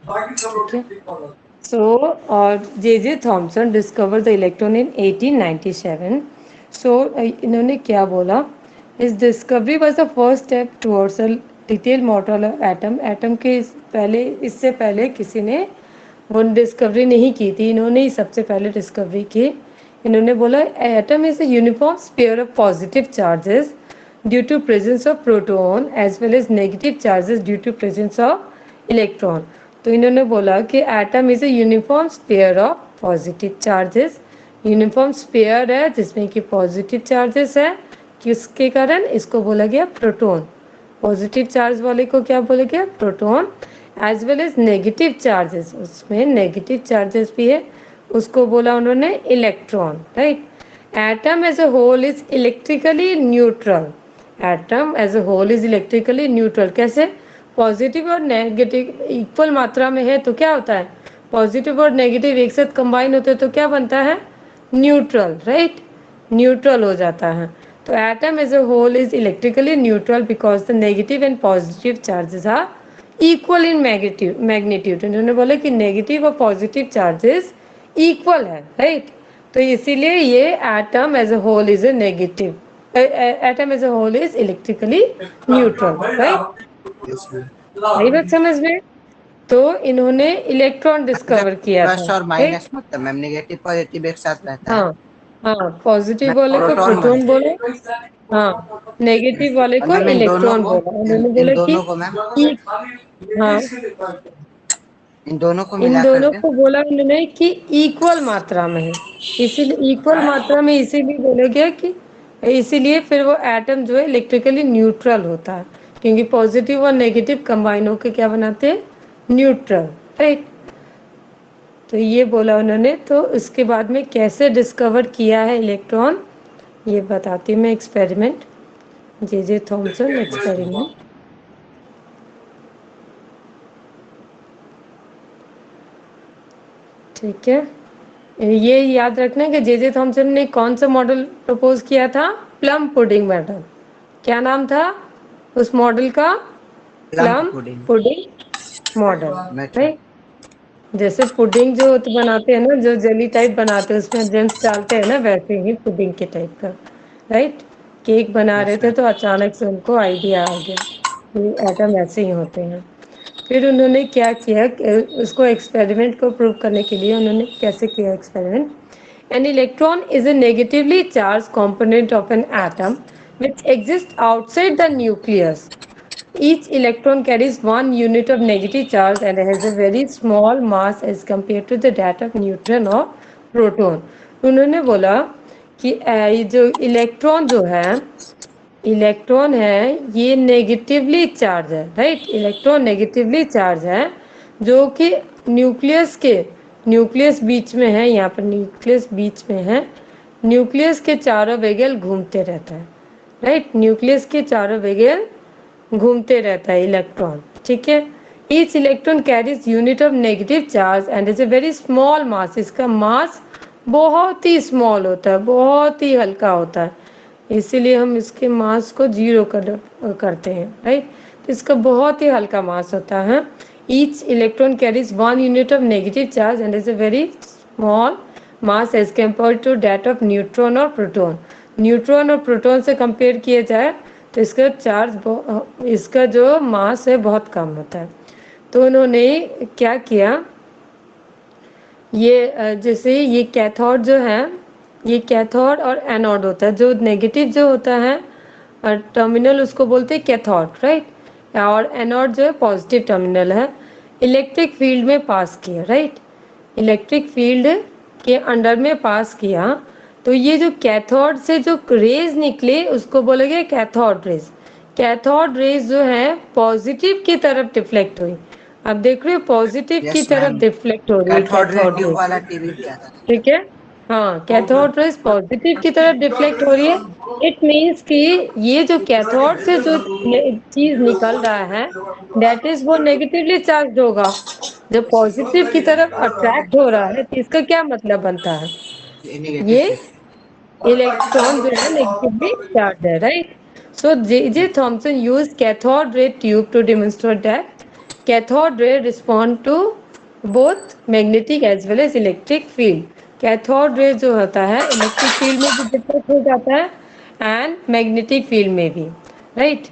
ठीक है। So, J.J. Thomson discovered the electron in 1897. So, इन्होंने क्या बोला? His discovery was the first step towards a detailed model of atom. Atom के पहले, इससे पहले किसी ने वो डिस्कवरी नहीं की थी, इन्होंने ही सबसे पहले डिस्कवरी की। इन्होंने बोला atom is a uniform sphere of positive charges due to presence of proton as well as negative charges due to presence of electron. तो इन्होंने बोला कि atom is a uniform sphere of positive charges. Uniform sphere है जिसमें कि positive charges है, किसके कारण? इसको बोला गया प्रोटॉन। पॉजिटिव चार्ज वाले को क्या बोला गया? Proton. As well as negative charges, उसमें नेगेटिव चार्जेस भी है, उसको बोला उन्होंने electron. Right. Atom as a whole is electrically neutral. Atom as a whole is electrically neutral. कैसे? पॉजिटिव और नेगेटिव इक्वल मात्रा में है तो क्या होता है? पॉजिटिव और नेगेटिव एक साथ कंबाइन होते हैं तो क्या बनता है? न्यूट्रल। राइट, न्यूट्रल हो जाता है। तो atom as a whole is electrically neutral because the negative and positive charges are equal in magnitude. इन्होंने बोला कि नेगेटिव और पॉजिटिव चार्जेस इक्वल है। राइट। तो इसीलिए ये atom as a whole is a negative, atom as a whole is electrically neutral. Right. Yes ma'am. आई बात समझ में? तो इन्होंने इलेक्ट्रॉन जब डिस्कवर किया था। प्लस और राइट। माइनस मतलब मैम नेगेटिव पॉजिटिव एक साथ रहता है। हाँ, हाँ, पॉजिटिव मैम वाले को प्रोटॉन प्रोटॉन बोलते बोले, हाँ, नेगेटिव वाले हैं। और को मैम इलेक्ट्रॉन बोला। उन्होंने इन बोला कि दोनों को मैम ई- हाँ, इन दोनों को इन मिला दोनों करके को बोला उन्होंने कि इक्वल मात्रा में है, इसीलिए इक्वल मात्रा में इसीलिए बोला गया कि इसीलिए फिर वो एटम जो है इलेक्ट्रिकली न्यूट्रल होता है, क्योंकि पॉजिटिव और नेगेटिव कंबाइन होकर क्या बनाते हैं? न्यूट्रल। राइट। तो ये बोला उन्होंने। तो उसके बाद में कैसे डिस्कवर किया है इलेक्ट्रॉन, ये बताती हूँ मैं। Experiment, J Thomson experiment. ठीक है। ये याद रखना है कि जे थॉमसन ने कौन सा मॉडल प्रपोज किया था? Plum pudding model. क्या नाम था उस मॉडल का? Plum plum pudding. Pudding model. अच्छा। राइट। जैसे पुडिंग जो बनाते हैं ना, जो जेली टाइप बनाते हैं उसमें जेम्स डालते हैं ना, वैसे ही पुडिंग के टाइप का। राइट। केक बना रहे यस थे मैम। तो अचानक से उनको आइडिया आ गया कि एटम ऐसे ही होते हैं। फिर उन्होंने क्या किया कि उसको एक्सपेरिमेंट को प्रूव करने के लिए उन्होंने कैसे किया experiment? An electron is a negatively charge component of an atom which exists outside the nucleus. Each electron carries one unit of negative charge and has a very small mass as compared to the that of neutron or proton. उन्होंने बोला कि ये जो electron जो है, electron है ये negatively charge है। राइट। इलेक्ट्रॉन नेगेटिवली चार्ज है जो कि न्यूक्लियस के, न्यूक्लियस बीच में है, यहाँ पर न्यूक्लियस बीच में है, न्यूक्लियस के चारों बगल घूमते रहता है। राइट। न्यूक्लियस के चारों बगल घूमते रहता है इलेक्ट्रॉन। ठीक है। Each electron carries unit of negative charge and is a very small मास। इसका मास बहुत ही स्मॉल होता है, बहुत ही हल्का होता है, इसीलिए हम इसके मास को जीरो करते हैं। राइट। तो इसका बहुत ही हल्का मास होता है। Each electron carries one unit of negative charge and is a very small mass as compare to that of neutron और प्रोटॉन। न्यूट्रॉन और प्रोटॉन से कंपेयर किया जाए तो इसका चार्ज, इसका जो मास है बहुत कम होता है। तो उन्होंने क्या किया, ये जैसे ये कैथोड जो है, ये कैथोड और एनोड होता है। जो नेगेटिव जो होता है टर्मिनल उसको बोलते हैं कैथोड। राइट। और एनोड जो है पॉजिटिव टर्मिनल है। इलेक्ट्रिक फील्ड में पास किया। राइट। इलेक्ट्रिक फील्ड के अंडर में पास किया तो ये जो कैथोड से जो रेज निकले उसको बोलेंगे कैथोड रेज। कैथोड रेज जो है पॉजिटिव की तरफ डिफ्लेक्ट हुई। अब देख रहे हो पॉजिटिव की यस तरफ मैम। डिफ्लेक्ट हो रही है cathode ray cathode tube rays. वाला टीवी क्या था? ठीक है। हाँ, कैथोड रेज पॉजिटिव की तरफ डिफ्लेक्ट हो रही है। इट मीन्स कि ये जो कैथोड से जो चीज निकल रहा है दैट इज वो नेगेटिवली चार्ज होगा। जब पॉजिटिव की तरफ अट्रैक्ट हो रहा है तो इसका क्या मतलब बनता है? नेगेटिव ये से। इलेक्ट्रॉन जो है नेगेटिवली चार्ज है। Right. So J Thomson use cathode ray tube to demonstrate that cathode ray respond to both magnetic as well as electric field. Cathode ray जो होता है इलेक्ट्रिक फील्ड में भी डिटेक्ट हो जाता है एंड मैग्नेटिक फील्ड में भी, राइट।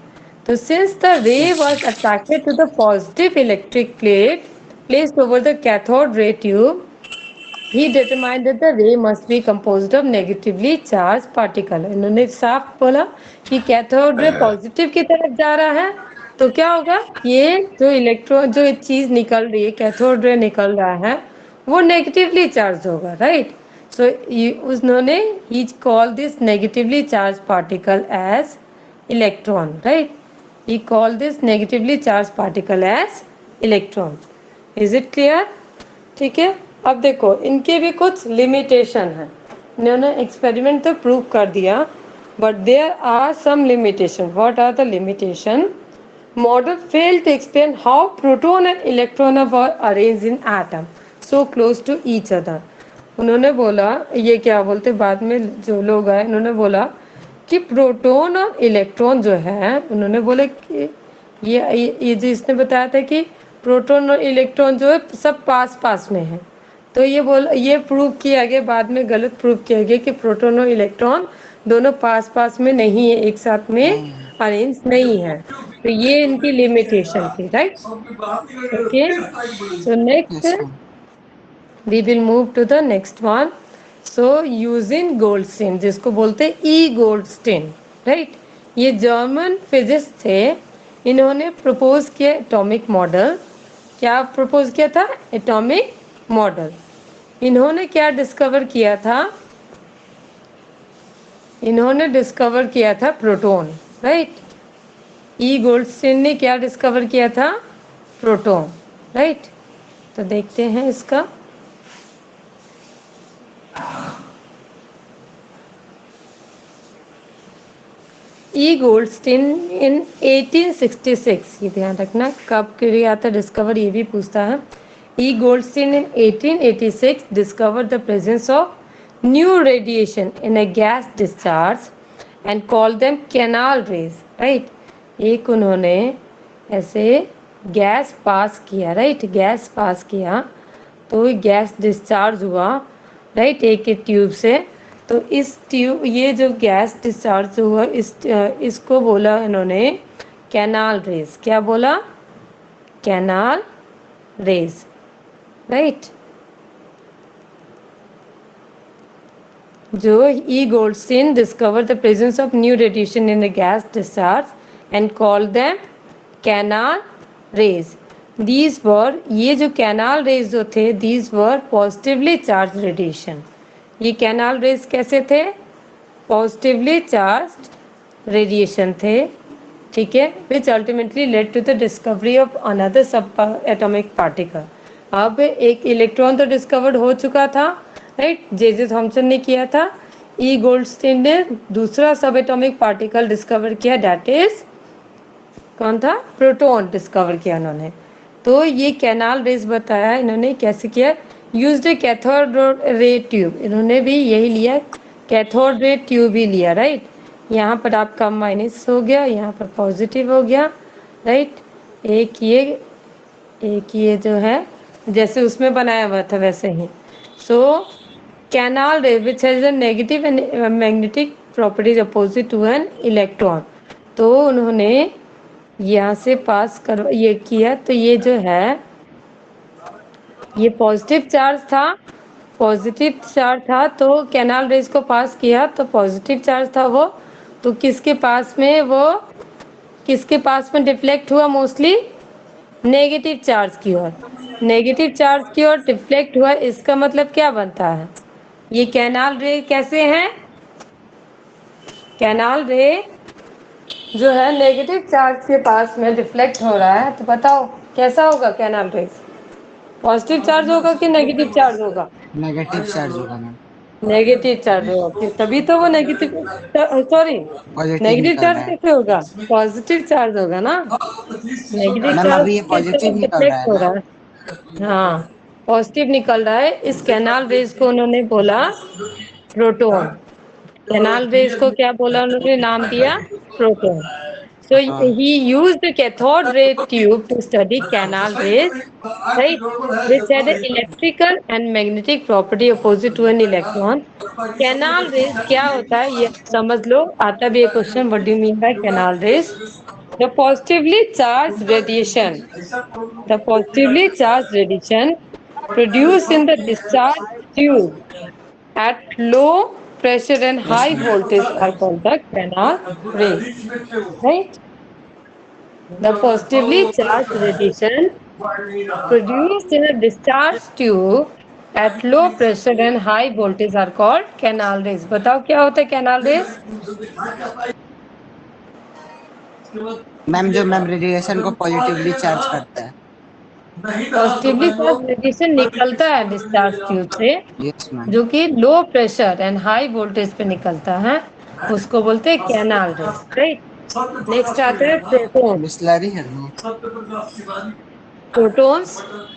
तो सिंस द रे अच्छा। was attracted to the positive electric plate placed over the cathode ray tube, he determined that the ray must be composed of negatively charged particle। इन्होंने साफ बोला कि cathode ray positive की तरफ जा रहा है, तो क्या होगा, ये जो इलेक्ट्रॉन जो चीज निकल रही है, कैथोड रे निकल रहा है, वो नेगेटिवली चार्ज होगा, राइट। सो उन्होंने ही call this negatively charge particle as electron, right. he called this negatively charged particle as electron। is it clear? ठीक है। अब देखो इनके भी कुछ लिमिटेशन है। इन्होंने एक्सपेरिमेंट तो प्रूव कर दिया, but there are some limitation. What are the limitation? Model failed to explain how proton and electron are arranged in atom so close to each other। उन्होंने बोला, ये क्या बोलते बाद में जो लोग आए उन्होंने बोला कि प्रोटॉन और इलेक्ट्रॉन जो है, उन्होंने बोले कि ये जो इसने बताया था कि प्रोटॉन और इलेक्ट्रॉन जो है सब पास पास में है, तो ये प्रूव किया गया, बाद में गलत प्रूव किया गया कि प्रोटॉन और इलेक्ट्रॉन दोनों पास पास में नहीं है, एक साथ में नहीं है। अरेंज नहीं है। तो ये इनकी लिमिटेशन थी, right. Okay, so next yes ma'am. We will move to the next one. So Eugen Goldstein, जिसको बोलते ई गोल्डस्टीन, राइट। ये जर्मन फिजिस्ट थे। इन्होंने प्रपोज किया एटॉमिक मॉडल। क्या प्रपोज किया था? Atomic model. इन्होंने क्या डिस्कवर किया था? इन्होंने डिस्कवर किया था प्रोटॉन, राइट। ई गोल्डस्टीन ने क्या डिस्कवर किया था? Proton, right. तो देखते हैं इसका। ई गोल्डस्टीन इन 1866, ये ध्यान रखना कब किया था डिस्कवर, ये भी पूछता है। ई Goldstein in 1886 discover the presence of new radiation in A gas discharge and call them canal rays, right. एक उन्होंने ऐसे गैस पास किया, राइट, गैस पास किया तो गैस डिस्चार्ज हुआ, राइट, एक ट्यूब से। तो इस ट्यूब, ये जो गैस डिस्चार्ज हुआ, इसको बोला इन्होंने कैनाल रेज। क्या बोला? Canal rays, right. जो E Goldstein discover the presence of new radiation in the gas discharge and call them canal rays. These were, ये जो कैनाल रेज जो थे, these were positively charge radiation. ये canal rays कैसे थे? Positively charge radiation थे, ठीक है, which ultimately led to the discovery of another sub atomic particle. अब एक इलेक्ट्रॉन तो डिस्कवर्ड हो चुका था, राइट, जे थॉमसन ने किया था। ई गोल्डस्टीन ने दूसरा सब एटॉमिक पार्टिकल डिस्कवर किया, डेट इज कौन था? प्रोटॉन डिस्कवर किया उन्होंने। तो ये कैनाल रेज बताया इन्होंने कैसे किया। यूज्ड ए कैथोड रे ट्यूब, इन्होंने भी यही लिया, कैथोड रे ट्यूब ही लिया, राइट। यहाँ पर आपका माइनस हो गया, यहाँ पर पॉजिटिव हो गया, राइट। एक ये जो है जैसे उसमें बनाया हुआ था वैसे ही। So canal ray which has a negative magnetic properties opposite to an electron. तो उन्होंने यहाँ से पास कर ये किया, तो ये जो है ये पॉजिटिव चार्ज था, पॉजिटिव चार्ज था, तो कैनाल रेज को पास किया तो पॉजिटिव चार्ज था वो, तो किसके पास में वो, किसके पास में डिफ्लेक्ट हुआ? मोस्टली नेगेटिव चार्ज की ओर, नेगेटिव चार्ज की ओर डिफ्लेक्ट हुआ। इसका मतलब क्या बनता है? ये कैनाल रे कैसे हैं? कैनाल रे जो है नेगेटिव चार्ज के पास में डिफ्लेक्ट हो रहा है, तो बताओ कैसा होगा कैनाल रे? पॉजिटिव चार्ज होगा कि नेगेटिव चार्ज होगा? नेगेटिव चार्ज होगा मैम। नेगेटिव चार्ज होगा, फिर तभी तो वो नेगेटिव, सॉरी, पॉजिटिव नेगेटिव निकल चार्ज रहा है। कैसे होगा? पॉजिटिव चार्ज होगा ना। नेगेटिव मैम चार्ज अभी ये कैसे पॉजिटिव निकल रहा डिफ्लेक्ट है हो ना। रहा है? हाँ, पॉजिटिव निकल रहा है। इस कैनाल रेज को उन्होंने बोला प्रोटॉन। कैनाल रेज को क्या बोला उन्होंने? नाम दिया proton. So Photon. he used the cathode ray tube to study canal rays, right? Which had an electrical and magnetic property opposite to an electron. Canal rays क्या होता है ये समझ लो, आता भी है question, what do you mean by canal raise? The positively charge radiation, the positively charge radiation produced in the discharge tube at low pressure and Yes, high ma'am. voltage are called the canal rays, right? The positively charged radiation produced in a discharge tube at low pressure and high voltage are called canal rays. बताओ क्या होता है canal rays? Ma'am जो ma'am radiation को positively charge करता है। Positively charge radiation निकलता है डिस्चार्ज ट्यूब से, यस मैम। जो कि low pressure and high voltage पे निकलता है, उसको बोलते हैं कैनाल रेस, राइट? नेक्स्ट आता है प्रोटॉन। बिस्लरी है ना। Protons.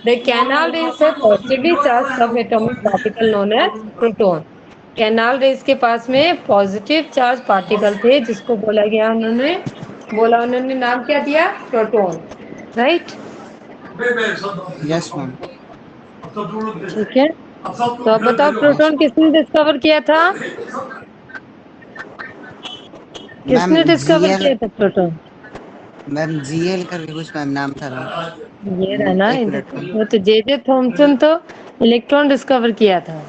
The canal rays है positively charged subatomic particle known as proton. Canal rays के पास में पॉजिटिव चार्ज पार्टिकल थे जिसको उन्होंने नाम क्या दिया? Proton, right? Yes ma'am. ठीक है, तो अब बताओ प्रोटॉन किसने डिस्कवर किया था? मैम किसने डिस्कवर जीएल, किया था प्रोटॉन? मैम जीएल करके कुछ मैम नाम था ये रहा ना, एक इधर मिनट मैम। वो तो जे थॉमसन तो इलेक्ट्रॉन डिस्कवर किया था।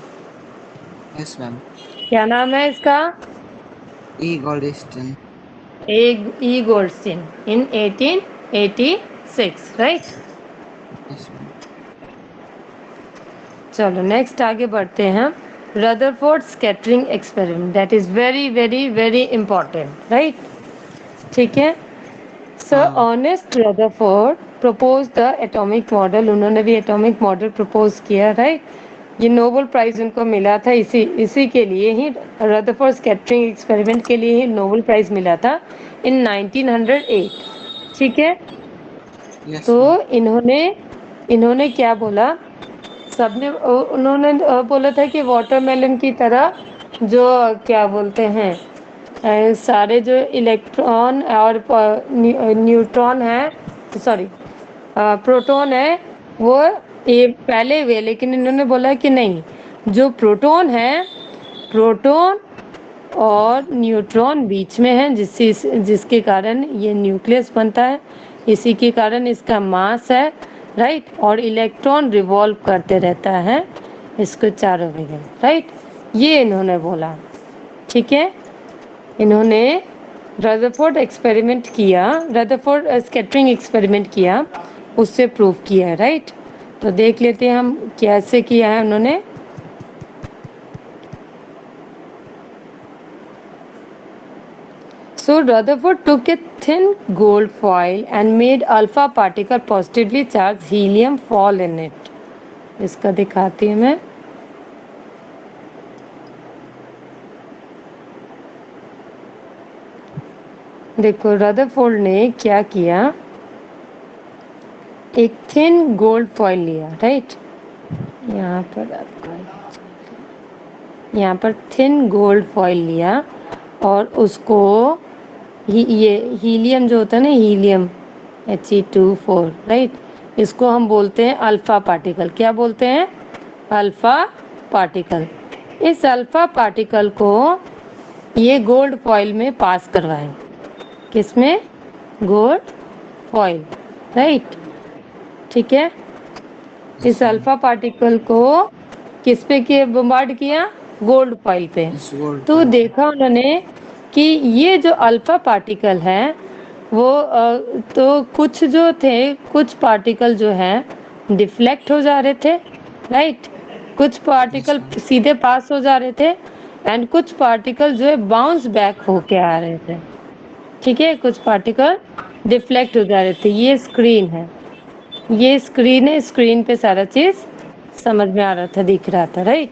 Yes ma'am. क्या नाम है इसका? ई गोल्डस्टन। E. Goldstein in 1886, right? Yes ma'am. चलो नेक्स्ट आगे बढ़ते हैं। Rutherford scattering experiment, that is very very very important, right? ठीक है, सर हाँ honest Rutherford propose the atomic model, उन्होंने भी एटॉमिक मॉडल प्रपोज किया, राइट? ये नोबेल प्राइज उनको मिला था, इसी के लिए ही, रदरफोर्ड स्कैटरिंग एक्सपेरिमेंट के लिए ही नोबेल प्राइज मिला था इन 1908, ठीक है? यस तो मैम। इन्होंने इन्होंने क्या बोला, सबने उन्होंने बोला था कि वाटरमेलन की तरह जो क्या बोलते हैं, सारे जो इलेक्ट्रॉन और न्यूट्रॉन है, सॉरी प्रोटॉन है, वो ये पहले हुए, लेकिन इन्होंने बोला कि नहीं, जो प्रोटॉन है, प्रोटॉन और न्यूट्रॉन बीच में है, जिसके कारण ये न्यूक्लियस बनता है, इसी के कारण इसका मास है, राइट? और इलेक्ट्रॉन रिवॉल्व करते रहता है इसको चारों बगल, राइट? ये इन्होंने बोला, ठीक है? इन्होंने रदरफोर्ड एक्सपेरिमेंट किया, रदरफोर्ड स्कैटरिंग एक्सपेरिमेंट किया, उससे प्रूव किया है, राइट? तो देख लेते हैं हम कैसे किया है उन्होंने। So Rutherford took a thin gold foil and made alpha particle positively charged helium fall in it. इसका दिखाती हूँ मैं। देखो रदरफोर्ड ने क्या किया, एक थिन गोल्ड फॉइल लिया, राइट? यहाँ पर आपका, यहाँ पर थिन गोल्ड फॉइल लिया और उसको ये हीलियम जो होता है ना, हीलियम He2 4, राइट? इसको हम बोलते हैं अल्फा पार्टिकल। क्या बोलते हैं? Alpha particle. इस अल्फा पार्टिकल को ये गोल्ड फॉइल में पास करवाएं। किसमें? Gold foil, right? ठीक है, इस अल्फा पार्टिकल को किस पे किए, बम्बार्ड किया? गोल्ड फॉइल पे। इस गोल्ड तो देखा उन्होंने कि ये जो अल्फा पार्टिकल है वो तो कुछ जो थे, कुछ पार्टिकल जो हैं डिफ्लेक्ट हो जा रहे थे, राइट? कुछ पार्टिकल सीधे पास हो जा रहे थे एंड कुछ पार्टिकल जो है बाउंस बैक होके आ रहे थे, ठीक है? कुछ पार्टिकल डिफ्लेक्ट हो जा रहे थे। ये स्क्रीन है, ये स्क्रीन है, स्क्रीन पे सारा चीज समझ में आ रहा था, दिख रहा था, राइट?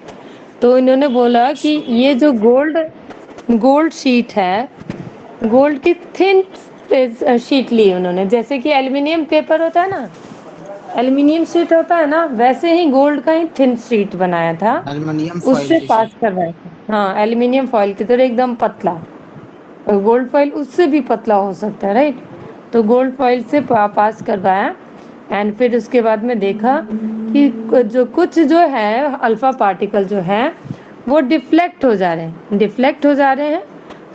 तो इन्होंने बोला कि ये जो गोल्ड गोल्ड शीट है, गोल्ड की थिन शीट ली उन्होंने, जैसे कि एल्युमिनियम पेपर होता है ना, एल्युमिनियम शीट होता है ना, वैसे ही गोल्ड का ही थिन शीट बनाया था, एल्युमिनियम फॉइल उससे की पास शीट। करवाया था। हाँ, एल्युमिनियम फॉइल की तरह एकदम पतला, गोल्ड फॉइल उससे भी पतला हो सकता है, राइट। तो गोल्ड फॉइल से पास करवाया एंड फिर उसके बाद में देखा कि जो कुछ जो है अल्फा पार्टिकल जो है वो डिफ्लेक्ट हो जा रहे हैं,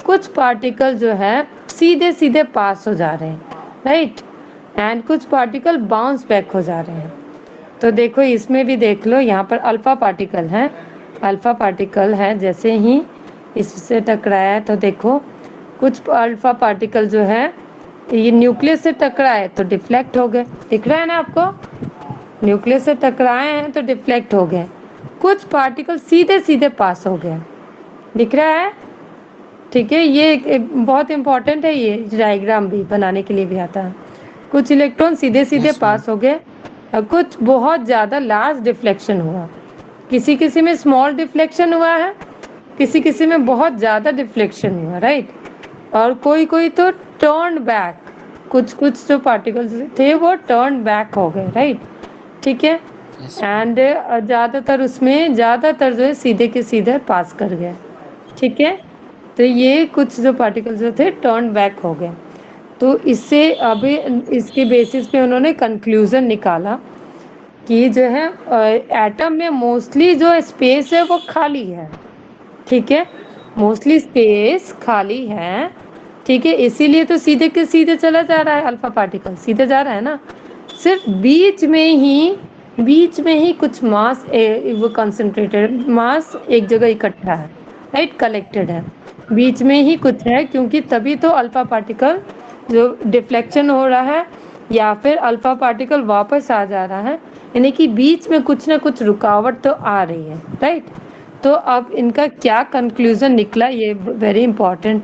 कुछ पार्टिकल जो है सीधे सीधे पास हो जा रहे हैं, राइट। एंड कुछ पार्टिकल बाउंस बैक हो जा रहे हैं। तो देखो इसमें भी देख लो, यहाँ पर अल्फा पार्टिकल है, जैसे ही इससे टकराया तो देखो कुछ अल्फा पार्टिकल जो है ये न्यूक्लियस से टकराए तो डिफ्लेक्ट हो गए, दिख रहा है ना आपको, न्यूक्लियस से टकराए हैं तो डिफ्लेक्ट हो गए, कुछ पार्टिकल सीधे सीधे पास हो गए, दिख रहा है। ठीक है, ये एक बहुत इंपॉर्टेंट है, ये डायग्राम भी बनाने के लिए भी आता है। कुछ इलेक्ट्रॉन सीधे सीधे यस मैम। पास हो गए और कुछ बहुत ज़्यादा लार्ज डिफ्लेक्शन हुआ, किसी किसी में स्मॉल डिफ्लेक्शन हुआ है, किसी किसी में बहुत ज़्यादा डिफ्लेक्शन हुआ, राइट। और कोई कोई तो टर्न बैक, कुछ कुछ जो पार्टिकल्स थे वो टर्न बैक हो गए, राइट। ठीक है। Yes ma'am. एंड ज़्यादातर जो है सीधे के सीधे पास कर गए, ठीक है। तो ये कुछ जो पार्टिकल्स जो थे टर्न बैक हो गए। तो इससे अभी इसके बेसिस पे उन्होंने कंक्लूजन निकाला कि जो है एटम में मोस्टली जो स्पेस है वो खाली है, ठीक है, मोस्टली स्पेस खाली है, ठीक है। इसीलिए तो सीधे के सीधे चला जा रहा है, अल्फा पार्टिकल सीधे जा रहा है ना, सिर्फ बीच में ही कुछ मास वो कंसंट्रेटेड मास एक जगह इकट्ठा है, राइट, कलेक्टेड है, बीच में ही कुछ है, क्योंकि तभी तो अल्फा पार्टिकल जो डिफ्लेक्शन हो रहा है या फिर अल्फा पार्टिकल वापस आ जा रहा है, यानी कि बीच में कुछ ना कुछ रुकावट तो आ रही है, राइट। तो अब इनका क्या कंक्लूजन निकला, ये very important,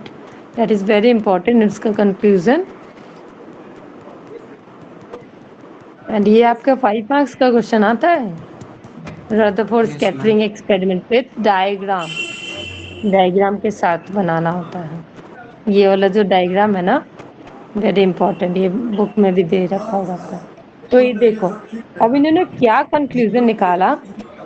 that is very important इसका कंक्लूजन। एंड ये आपका 5 मार्क्स का क्वेश्चन आता है, Rutherford yes ma'am. Scattering experiment with diagram के साथ बनाना होता है। ये वाला जो डायग्राम है ना, वेरी इंपॉर्टेंट, ये बुक में भी दे रखा होगा आपका। तो ये देखो, अब इन्होंने क्या कंक्लूजन निकाला,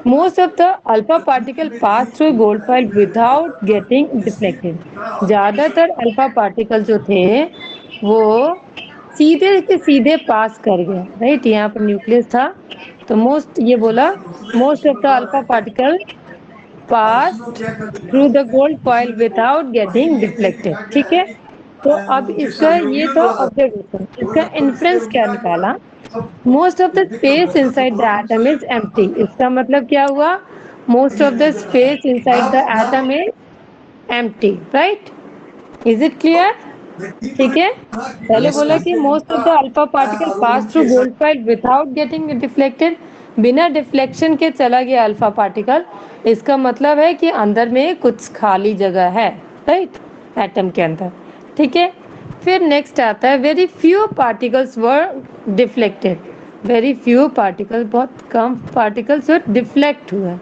most of the alpha particle pass through gold foil without getting deflected. ज्यादातर अल्फा पार्टिकल जो थे वो सीधे के सीधे पास कर गए, राइट। यहाँ पर न्यूक्लियस था, तो मोस्ट ये बोला most of the alpha particle pass through the gold foil without getting deflected, ठीक है। तो अब इसका ये था ऑब्जर्वेशन, इसका इन्फ्रेंस क्या निकाला, most of the space inside the atom is empty. इसका मतलब क्या हुआ, most of the space inside the atom is empty, right. Is it clear? ठीक है। पहले यस बोला मैम। कि most of the alpha particle pass through gold foil without getting deflected, बिना डिफ्लेक्शन के चला गया अल्फा पार्टिकल, इसका मतलब है कि अंदर में कुछ खाली जगह है, राइट, एटम के अंदर, ठीक है। फिर नेक्स्ट आता है वेरी फ्यू पार्टिकल्स वर डिफ्लेक्टेड, वेरी फ्यू पार्टिकल, बहुत कम पार्टिकल्स जो डिफ्लेक्ट हुआ,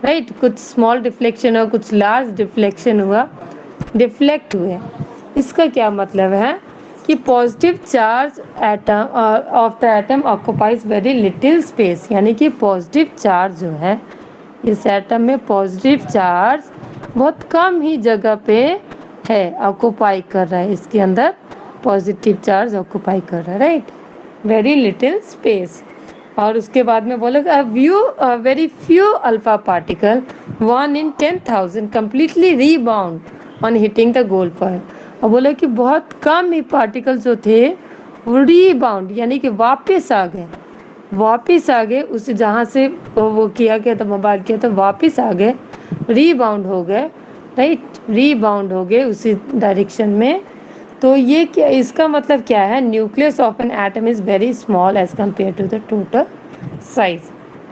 राइट, कुछ स्मॉल डिफ्लेक्शन हुआ, कुछ लार्ज डिफ्लेक्शन हुआ, डिफ्लेक्ट हुए। इसका क्या मतलब है कि positive charge atom of the atom occupies very little space, यानी कि पॉजिटिव चार्ज जो है इस एटम में, पॉजिटिव चार्ज बहुत कम ही जगह पे है, ऑक्युपाई कर रहा है, इसके अंदर पॉजिटिव चार्ज ऑक्युपाई कर रहा है, राइट, वेरी लिटिल स्पेस। और उसके बाद में बोलेगा very few alpha particle 1 in 10,000 completely rebound on hitting the gold foil। और बोले कि बहुत कम ही पार्टिकल जो थे वो रीबाउंड, यानी कि वापस आ गए उस जहाँ से वो किया गया था, बमबार्ड किया था, वापस आ गए, रीबाउंड हो गए, राइट, रीबाउंड हो गए उसी डायरेक्शन में। तो ये क्या, इसका मतलब क्या है, nucleus of an atom is very small as compare to the total size,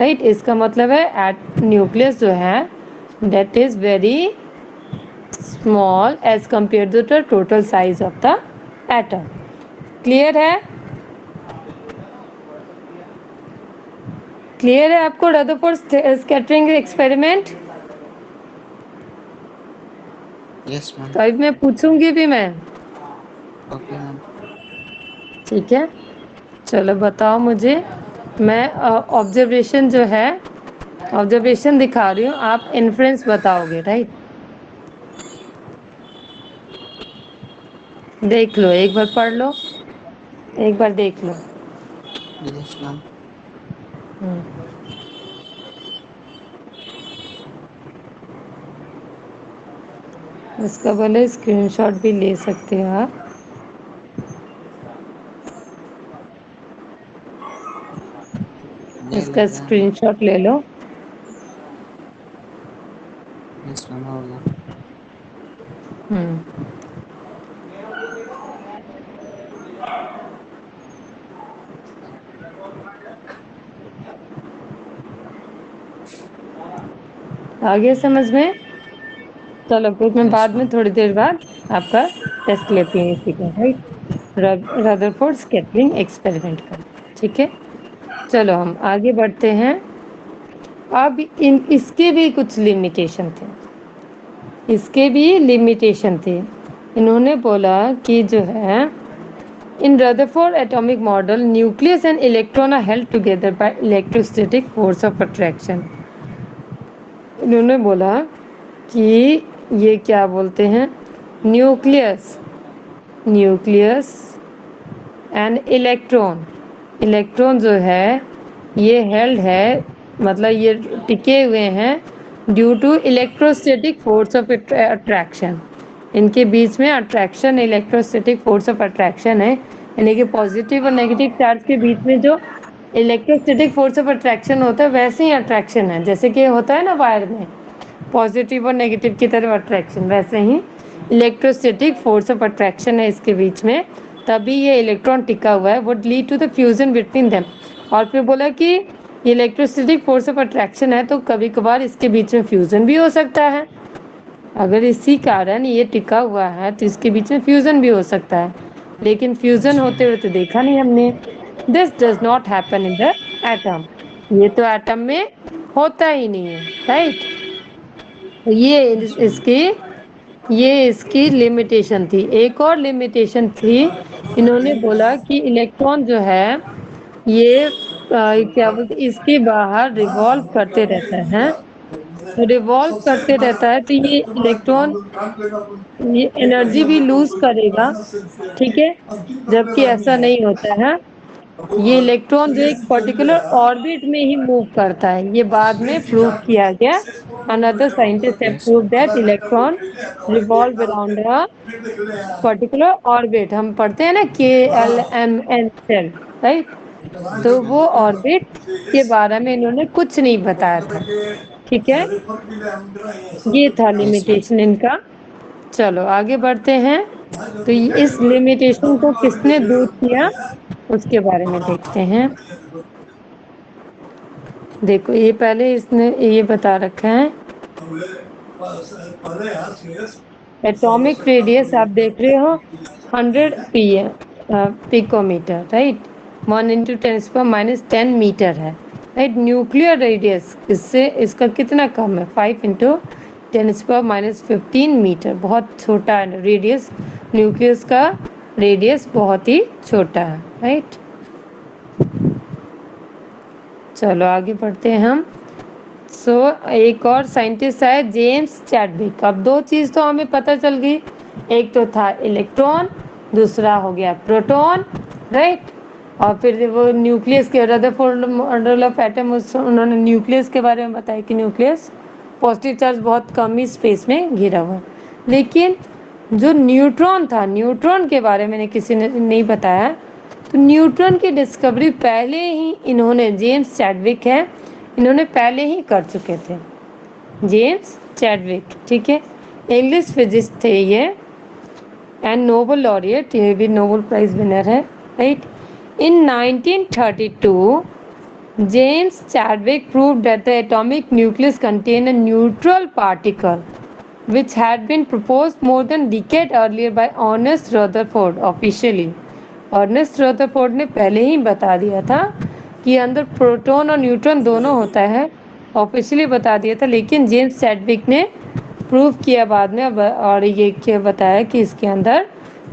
right. इसका मतलब है न्यूक्लियस जो है that is very small as compare to the total size of the atom. Clear है? क्लियर है आपको Rutherford scattering experiment? Yes ma'am. तो अब मैं पूछूंगी भी मैं, ओके मैम। ठीक है। चलो बताओ मुझे, मैं ऑब्जर्वेशन जो है, ऑब्जर्वेशन दिखा रही हूँ, आप इन्फ्रेंस बताओगे, राइट। देख लो, एक बार पढ़ लो, एक बार देख लो। Yes ma'am. हम्म, इसका बोले स्क्रीनशॉट भी ले सकते हो आप। ले इसका लेते हैं। स्क्रीनशॉट ले लो। यस मैम, हो गया। हम्म, आगे समझ में? चलो फिर मैं यस बाद में मैम। थोड़ी देर बाद आपका टेस्ट लेती हूँ इसी का, राइट? रदरफोर्ड स्कैटरिंग एक्सपेरिमेंट का। ठीक है, चलो हम आगे बढ़ते हैं। अब इन इसके भी कुछ लिमिटेशन थे, इसके भी लिमिटेशन थे। इन्होंने बोला कि जो है, in Rutherford atomic model nucleus and electron are held together by electrostatic force of attraction. इन्होंने बोला कि ये क्या बोलते हैं, nucleus nucleus and electron, electron जो है ये हेल्ड है, मतलब ये टिके हुए हैं due to electrostatic force of attraction. इनके बीच में attraction, electrostatic force of attraction है, यानी कि पॉजिटिव और नेगेटिव चार्ज के बीच में जो इलेक्ट्रोस्टैटिक फोर्स ऑफ अट्रैक्शन होता है वैसे ही अट्रैक्शन है, जैसे कि होता है ना वायर में पॉजिटिव और नेगेटिव की तरफ अट्रैक्शन, वैसे ही इलेक्ट्रोस्टैटिक फोर्स ऑफ अट्रैक्शन है इसके बीच में, तभी ये इलेक्ट्रॉन टिका हुआ है, would lead to the fusion between them. और फिर बोला कि इलेक्ट्रोस्टैटिक फोर्स ऑफ अट्रैक्शन है तो कभी कभार इसके बीच में फ्यूजन भी हो सकता है। अगर इसी कारण ये टिका हुआ है तो इसके बीच में फ्यूजन भी हो सकता है, लेकिन फ्यूजन यस होते मैम। हुए तो देखा नहीं हमने। This does not happen in the atom, ये तो एटम में होता ही नहीं है, राइट? तो यस मैम। ये इसकी लिमिटेशन थी। एक और लिमिटेशन थी, इन्होंने बोला कि इलेक्ट्रॉन जो है ये क्या बोलते, इसके बाहर रिवॉल्व करते रहता है, तो रिवॉल्व करते रहता है तो ये इलेक्ट्रॉन ये एनर्जी भी लूज करेगा, ठीक है? जबकि ऐसा नहीं होता है, ये इलेक्ट्रॉन जो एक पर्टिकुलर ऑर्बिट में ही मूव करता है, ये बाद में प्रूव किया गया। Another scientist have yes prove ma'am. That electron revolve around a particular orbit. हम पढ़ते हैं ना KLMN सेल, राइट? तो वो ऑर्बिट के बारे में इन्होंने कुछ नहीं बताया था, ठीक है? ये था यस मैम। लिमिटेशन इनका। चलो आगे बढ़ते हैं। तो इस लिमिटेशन को किसने दूर किया उसके बारे में देखते हैं। देखो ये पहले इसने ये बता रखा है, एटॉमिक रेडियस आप देख रहे हो 100 पिकोमीटर, राइट? 1 × 10⁻⁻10 मीटर है, राइट? न्यूक्लियर रेडियस इससे इसका कितना कम है, 5 × 10⁻⁻15 मीटर, बहुत छोटा है रेडियस। न्यूक्लियस का रेडियस बहुत ही छोटा है, राइट? चलो आगे बढ़ते हैं हम। एक और साइंटिस्ट है जेम्स चैडविक। अब दो चीज़ तो हमें पता चल गई, एक तो था इलेक्ट्रॉन, दूसरा हो गया प्रोटॉन, राइट? और फिर वो न्यूक्लियस के रदरफोर्ड मॉडल ऑफ एटम, उन्होंने न्यूक्लियस के बारे में बताया कि न्यूक्लियस पॉजिटिव चार्ज बहुत कम ही स्पेस में घिरा हुआ है। लेकिन जो न्यूट्रॉन था, न्यूट्रॉन के बारे में किसी ने नहीं बताया। तो न्यूट्रॉन की डिस्कवरी पहले ही इन्होंने, जेम्स चैडविक है, इन्होंने पहले ही कर चुके थे, जेम्स चैडविक, ठीक है? इंग्लिश फिजिस्ट थे ये एंड नोबल लॉरिएट, ये भी नोबल प्राइज विनर है, right? In 1932 James Chadwick proved that the atomic nucleus contained a neutral particle which had been proposed more than a decade earlier by Ernest Rutherford officially. Ernest Rutherford ने पहले ही बता दिया था कि अंदर proton और neutron दोनों होता है, ऑफिशियली बता दिया था, लेकिन जेम्स चैडविक ने प्रूव किया बाद में। और ये क्या बताया कि इसके अंदर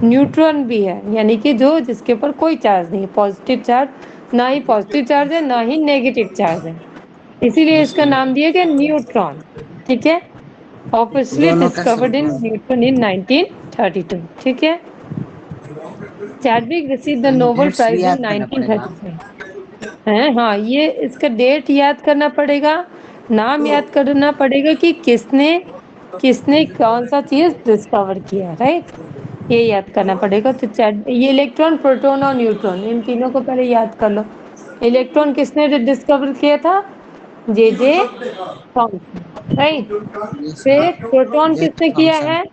न्यूट्रॉन भी है, यानी कि जो जिसके ऊपर कोई चार्ज नहीं है, पॉजिटिव चार्ज, ना ही पॉजिटिव चार्ज है ना ही नेगेटिव चार्ज है, इसीलिए यस इसका मैम। नाम दिया गया न्यूट्रॉन, ठीक है? ऑफिशियली दोनों का discovered in symbol. Neutron in 1932, ठीक है? Chadwick receive the Nobel dates भी प्राइज इन याद करना पड़ेगा। 1935 है। हाँ, ये इसका डेट याद करना पड़ेगा, नाम याद करना पड़ेगा कि किसने किसने कौन सा चीज डिस्कवर किया, राइट। ये याद करना पड़ेगा। तो ये इलेक्ट्रॉन, प्रोटॉन और न्यूट्रॉन, इन तीनों को पहले याद कर लो। इलेक्ट्रॉन किसने डिस्कवर किया था? जे जे थॉमसन, राइट। यस फिर मैम। प्रोटॉन जे किसने किया थॉमसन। है?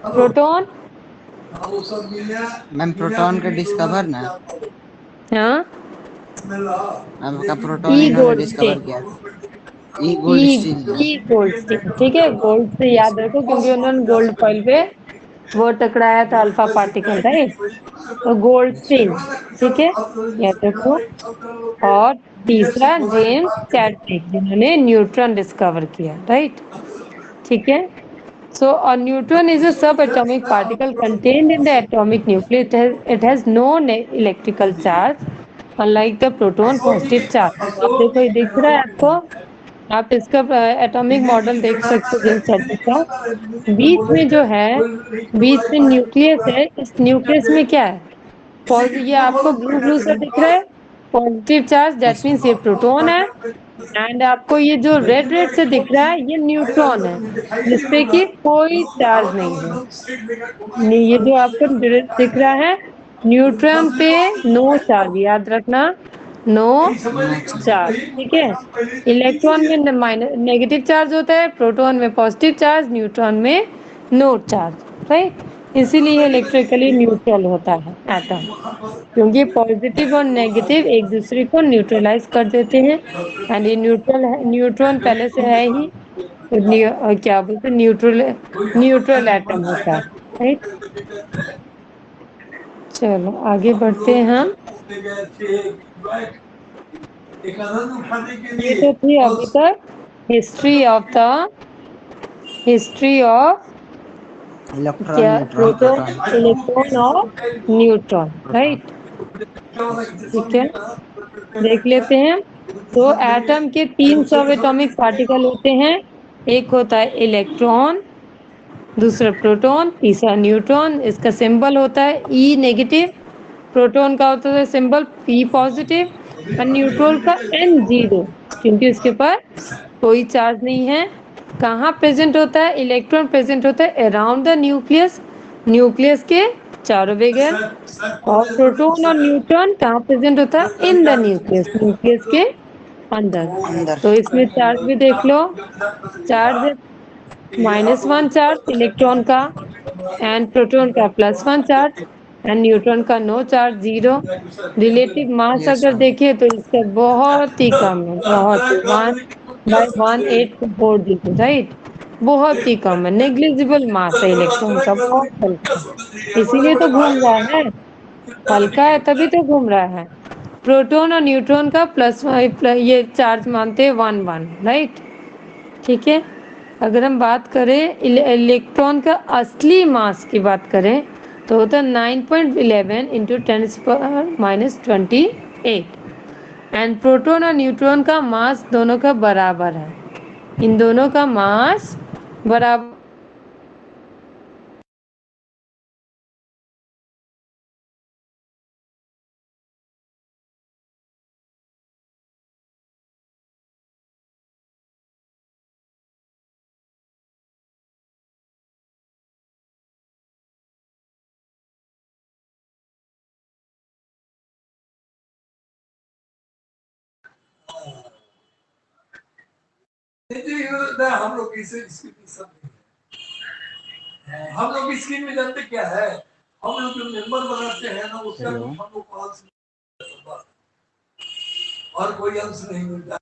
प्रोटॉन। मैम प्रोटॉन का डिस्कवर ना, हाँ, मैम का ई प्रोटॉन इन्होंने गोल्डस्टीन। डिस्कवर किया। ई ई गोल्ड स्टील ना। ई गोल्डस्टीन, ठीक है, गोल्ड से यस याद रखो क्योंकि उन्होंने गोल्ड फॉइल पे वो टकराया था, अल्फा पार्टिकल, राइट। तो गोल्डस्टीन, ठीक है, याद रखो। और तीसरा जेम्स चैडविक, जिन्होंने न्यूट्रॉन डिस्कवर किया, राइट, ठीक है। So a neutron is a subatomic particle contained in the atomic nucleus. It has no electrical charge, unlike the proton positive charge. तो आप देखो, ये दिख रहा है आपको, आप इसका एटॉमिक मॉडल देख सकते हो जेम्स चैडविक का। बीच में जो है, बीच में न्यूक्लियस है, इस न्यूक्लियस में क्या है? ये आपको ब्लू ब्लू सा दिख रहा है, positive charge, that yes means ये प्रोटॉन है। एंड आपको ये जो रेड रेड से दिख रहा है, ये न्यूट्रॉन है, जिसपे कि कोई चार्ज नहीं है। ये जो आपको दिख रहा है, न्यूट्रॉन पे नो चार्ज, याद रखना, नो मैम। चार्ज, ठीक है। इलेक्ट्रॉन में माइनस नेगेटिव चार्ज होता है, प्रोटॉन में पॉजिटिव चार्ज, न्यूट्रॉन में नो चार्ज, राइट। इसीलिए इलेक्ट्रिकली न्यूट्रल होता है एटम, क्योंकि पॉजिटिव और नेगेटिव एक दूसरे को न्यूट्रलाइज कर देते हैं। एंड ये न्यूट्रल है, न्यूट्रॉन पहले से है ही, तो क्या बोलते हैं, न्यूट्रल, न्यूट्रल एटम होता है, राइट। चलो आगे बढ़ते हैं हम। ये तो थी अभी तक हिस्ट्री ऑफ इलेक्ट्रॉन, क्या, न्यूट्रॉन, प्रोटॉन, प्रोटॉन। इलेक्ट्रॉन और न्यूट्रॉन, प्रोटॉन। राइट, ठीक है। देख लेते हैं। तो एटम के तीन सब एटॉमिक पार्टिकल होते हैं। एक होता है इलेक्ट्रॉन, दूसरा प्रोटॉन, तीसरा न्यूट्रॉन। इसका सिंबल होता है ई नेगेटिव। प्रोटॉन का होता है सिंबल पी पॉजिटिव, और न्यूट्रॉन का एन जीरो, क्योंकि उसके पास कोई चार्ज नहीं है। कहाँ प्रेजेंट होता है? इलेक्ट्रॉन प्रेजेंट होता है अराउंड द न्यूक्लियस, न्यूक्लियस के चारों बगैर। और प्रोटॉन और न्यूट्रॉन कहाँ प्रेजेंट होता है? इन द न्यूक्लियस, न्यूक्लियस के अंदर। अंदर। तो इसमें चार्ज भी देख लो, चार्ज है -1 चार्ज इलेक्ट्रॉन का, एंड प्रोटॉन का +1 चार्ज, एंड न्यूट्रॉन का no charge, zero. Relative mass yes अगर मैम। देखें तो इसका बहुत ही कम है, बहुत ही 1/184, राइट। बहुत ही कम है, नेग्लिजिबल मास है इलेक्ट्रॉन का, बहुत हल्का है। इसीलिए तो घूम रहा है, हल्का है तभी तो घूम रहा है। प्रोटॉन और न्यूट्रॉन का ये चार्ज मानते हैं 1 1, राइट, ठीक है। अगर हम बात करें इलेक्ट्रॉन का असली मास की बात करें, तो होता है 9.11 इंटू 10⁻28। एंड प्रोटॉन और न्यूट्रॉन का मास दोनों का बराबर है, इन दोनों का मास बराबर। हम लोग किसी हम लोग स्क्रीन में जानते क्या है, हम लोग जो मेंबर बनाते हैं ना, उसका हेलो। कुछ हम लोग को अंश और कोई अंश नहीं मिलता।